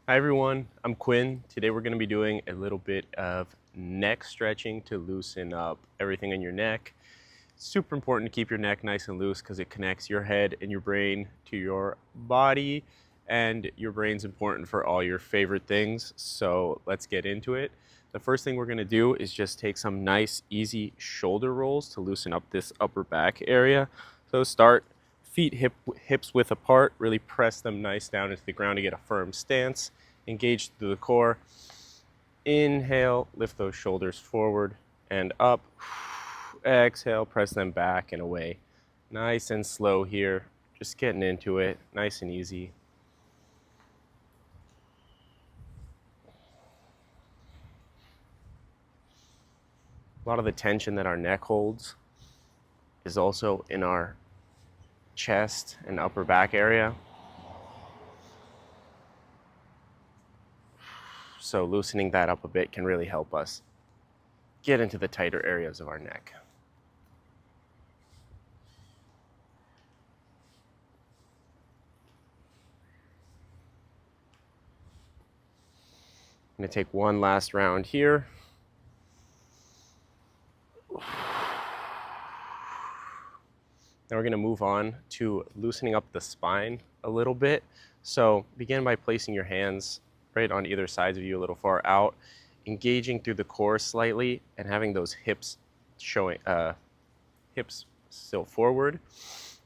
Hi everyone, I'm Quinn. Today we're going to be doing a little bit of neck stretching to loosen up everything in your neck. It's super important to keep your neck nice and loose because it connects your head and your brain to your body, and your brain's important for all your favorite things. So let's get into it. The first thing we're going to do is just take some nice, easy shoulder rolls to loosen up this upper back area. So start feet hips width apart, really press them nice down into the ground to get a firm stance, engage through the core. Inhale, lift those shoulders forward and up. Exhale, press them back and away. Nice and slow here, just getting into it, nice and easy. A lot of the tension that our neck holds is also in our chest and upper back area. So loosening that up a bit can really help us get into the tighter areas of our neck. I'm going to take one last round here. Now we're going to move on to loosening up the spine a little bit. So begin by placing your hands right on either sides of you a little far out, engaging through the core slightly and having those hips showing, hips still forward.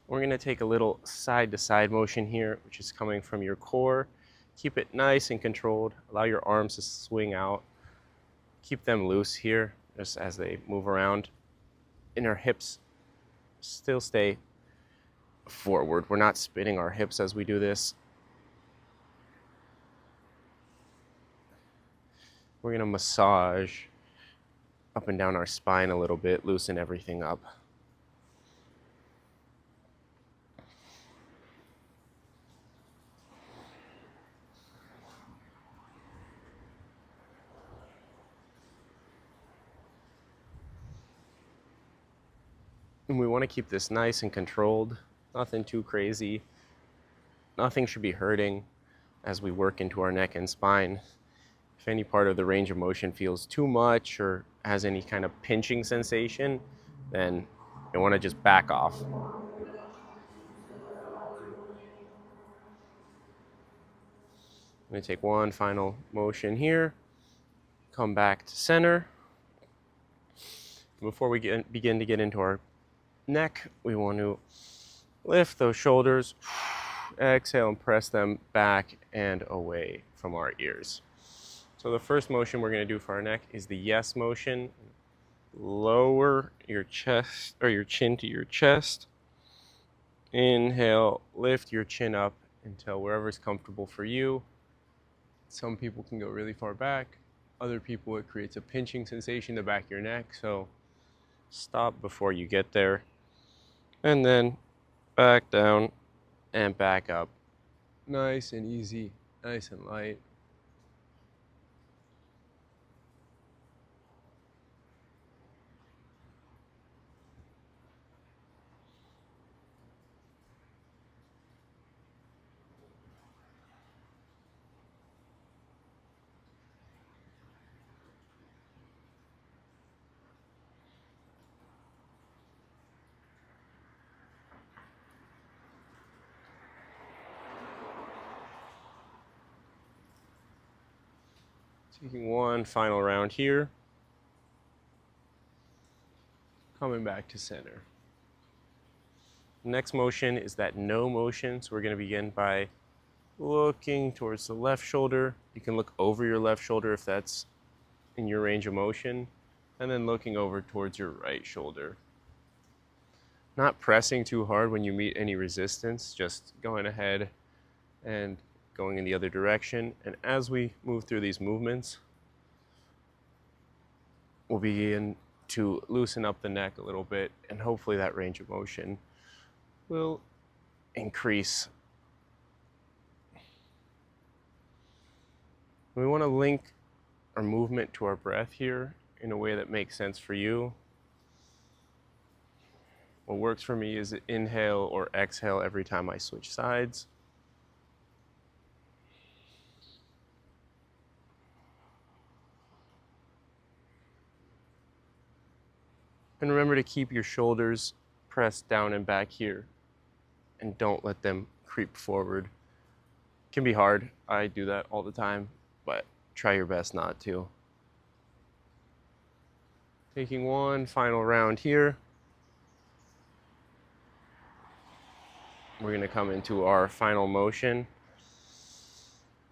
We're going to take a little side to side motion here, which is coming from your core. Keep it nice and controlled. Allow your arms to swing out. Keep them loose here just as they move around. And our hips still stay forward. We're not spinning our hips as we do this. We're going to massage up and down our spine a little bit, loosen everything up. And we want to keep this nice and controlled, nothing too crazy. Nothing should be hurting as we work into our neck and spine. If any part of the range of motion feels too much or has any kind of pinching sensation, then you want to just back off. I'm going to take one final motion here, come back to center. Before we begin to get into our neck, we want to lift those shoulders, exhale and press them back and away from our ears. So the first motion we're going to do for our neck is the yes motion. Lower your chest or your chin to your chest. Inhale, lift your chin up until wherever's comfortable for you. Some people can go really far back. Other people, it creates a pinching sensation in the back of your neck. So stop before you get there. And then back down and back up. Nice and easy, nice and light. Taking one final round here. Coming back to center. Next motion is that no motion. So we're going to begin by looking towards the left shoulder. You can look over your left shoulder if that's in your range of motion, and then looking over towards your right shoulder. Not pressing too hard when you meet any resistance, just going ahead and going in the other direction. And as we move through these movements, we'll begin to loosen up the neck a little bit, and hopefully that range of motion will increase. We want to link our movement to our breath here in a way that makes sense for you. What works for me is inhale or exhale every time I switch sides. And remember to keep your shoulders pressed down and back here, and don't let them creep forward. It can be hard. I do that all the time, but try your best not to. Taking one final round here. We're going to come into our final motion.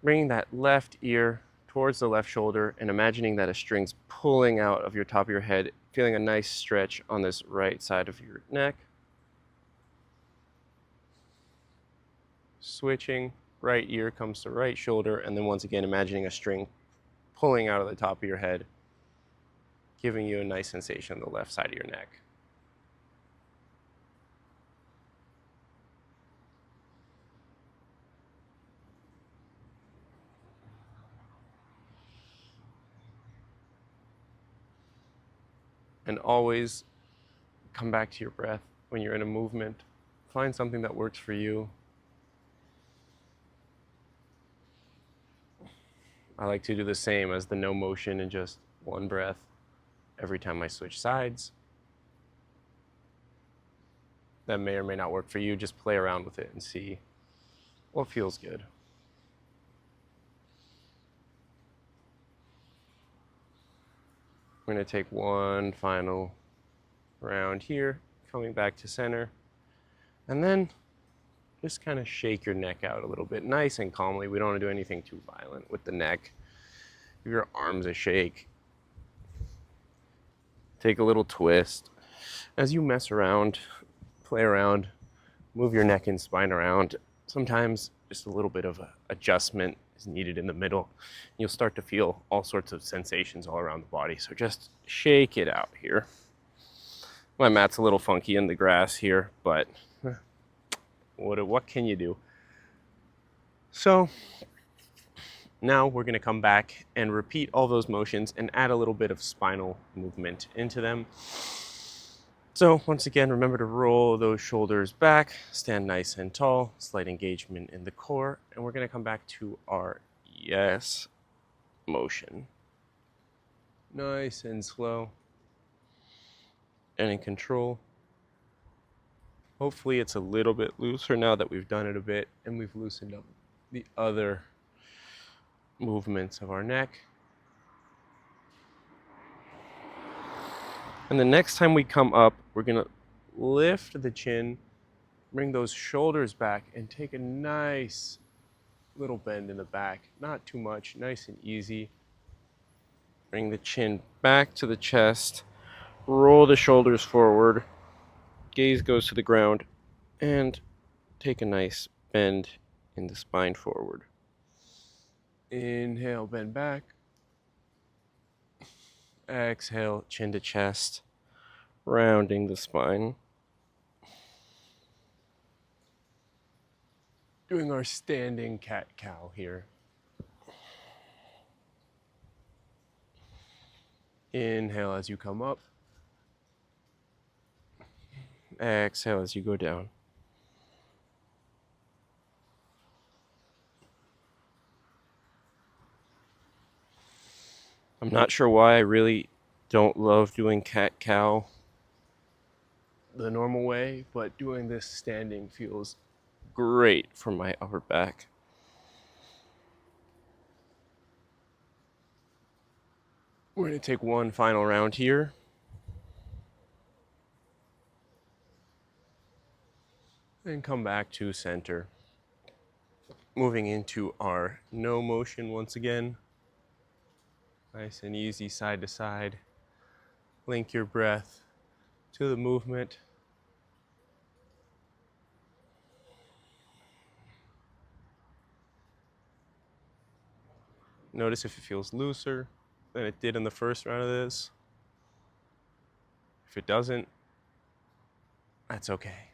Bringing that left ear towards the left shoulder and imagining that a string's pulling out of your top of your head, feeling a nice stretch on this right side of your neck. Switching, right ear comes to right shoulder, and then once again imagining a string pulling out of the top of your head, giving you a nice sensation on the left side of your neck. And always come back to your breath when you're in a movement. Find something that works for you. I like to do the same as the no motion and just one breath every time I switch sides. That may or may not work for you. Just play around with it and see what feels good. We're going to take one final round here, coming back to center, and then just kind of shake your neck out a little bit, nice and calmly. We don't want to do anything too violent with the neck. Give your arms a shake. Take a little twist. As you mess around, play around, move your neck and spine around, sometimes just a little bit of adjustment is needed in the middle. You'll start to feel all sorts of sensations all around the body. So just shake it out here. My mat's a little funky in the grass here, but what can you do? So now we're going to come back and repeat all those motions and add a little bit of spinal movement into them. So once again, remember to roll those shoulders back, stand nice and tall, slight engagement in the core, and we're going to come back to our yes motion. Nice and slow and in control. Hopefully it's a little bit looser now that we've done it a bit and we've loosened up the other movements of our neck. And the next time we come up, we're going to lift the chin, bring those shoulders back, and take a nice little bend in the back. Not too much, nice and easy. Bring the chin back to the chest, roll the shoulders forward, gaze goes to the ground, and take a nice bend in the spine forward. Inhale, bend back. Exhale, chin to chest, rounding the spine. Doing our standing cat-cow here. Inhale as you come up. Exhale as you go down. I'm not sure why I really don't love doing cat-cow the normal way, but doing this standing feels great for my upper back. We're going to take one final round here. And come back to center. Moving into our no motion once again. Nice and easy side to side. Link your breath to the movement. Notice if it feels looser than it did in the first round of this. If it doesn't, that's okay.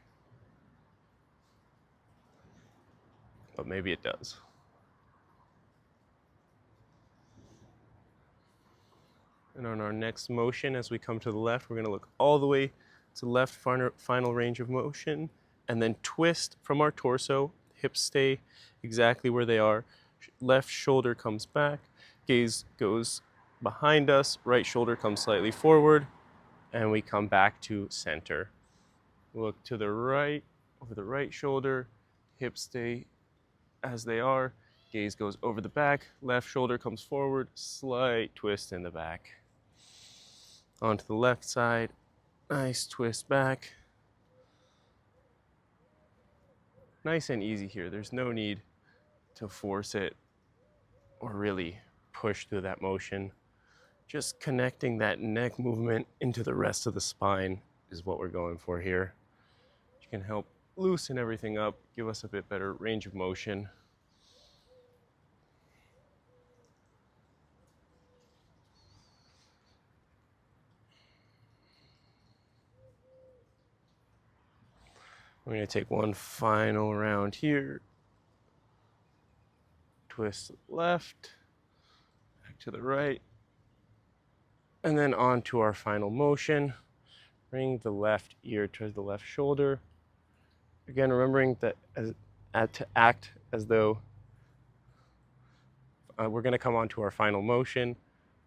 But maybe it does. And on our next motion, as we come to the left, we're going to look all the way to the left final range of motion, and then twist from our torso. Hips stay exactly where they are. Left shoulder comes back. Gaze goes behind us. Right shoulder comes slightly forward. and we come back to center. Look to the right, over the right shoulder, hips stay as they are, gaze goes over the back, left shoulder comes forward, slight twist in the back. Onto the left side, nice twist back. Nice and easy here. There's no need to force it or really push through that motion. Just connecting that neck movement into the rest of the spine is what we're going for here. You can help loosen everything up, give us a bit better range of motion. We're going to take one final round here. Twist left, back to the right, and then on to our final motion. Bring the left ear towards the left shoulder. Again, remembering that to act as though we're going to come on to our final motion.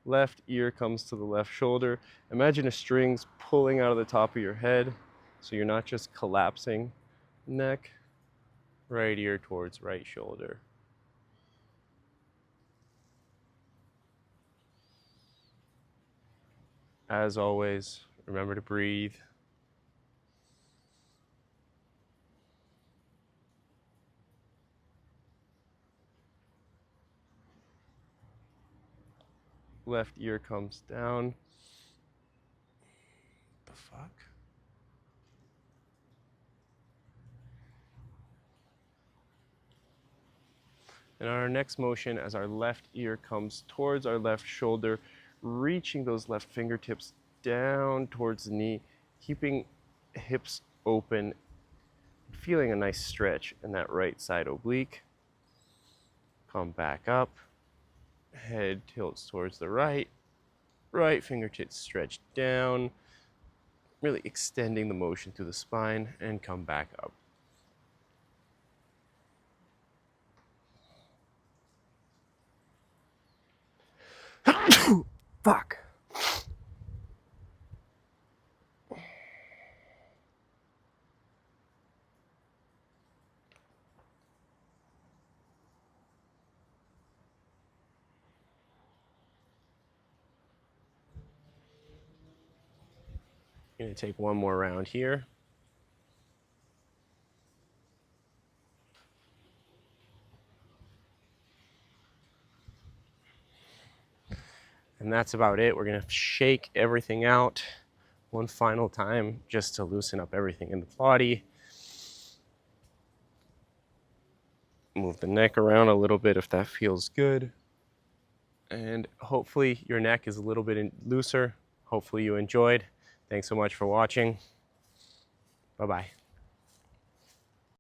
Left ear comes to the left shoulder. Imagine a string's pulling out of the top of your head, so you're not just collapsing. Neck, right ear towards right shoulder. As always, remember to breathe. Left ear comes down. The fuck? And our next motion, as our left ear comes towards our left shoulder, reaching those left fingertips down towards the knee, keeping hips open, feeling a nice stretch in that right side oblique. Come back up, head tilts towards the right, right fingertips stretch down, really extending the motion through the spine, and come back up. Fuck. I'm going to take one more round here. And that's about it. We're going to shake everything out one final time just to loosen up everything in the body. Move the neck around a little bit if that feels good. And hopefully your neck is a little bit looser. Hopefully you enjoyed. Thanks so much for watching. Bye-bye.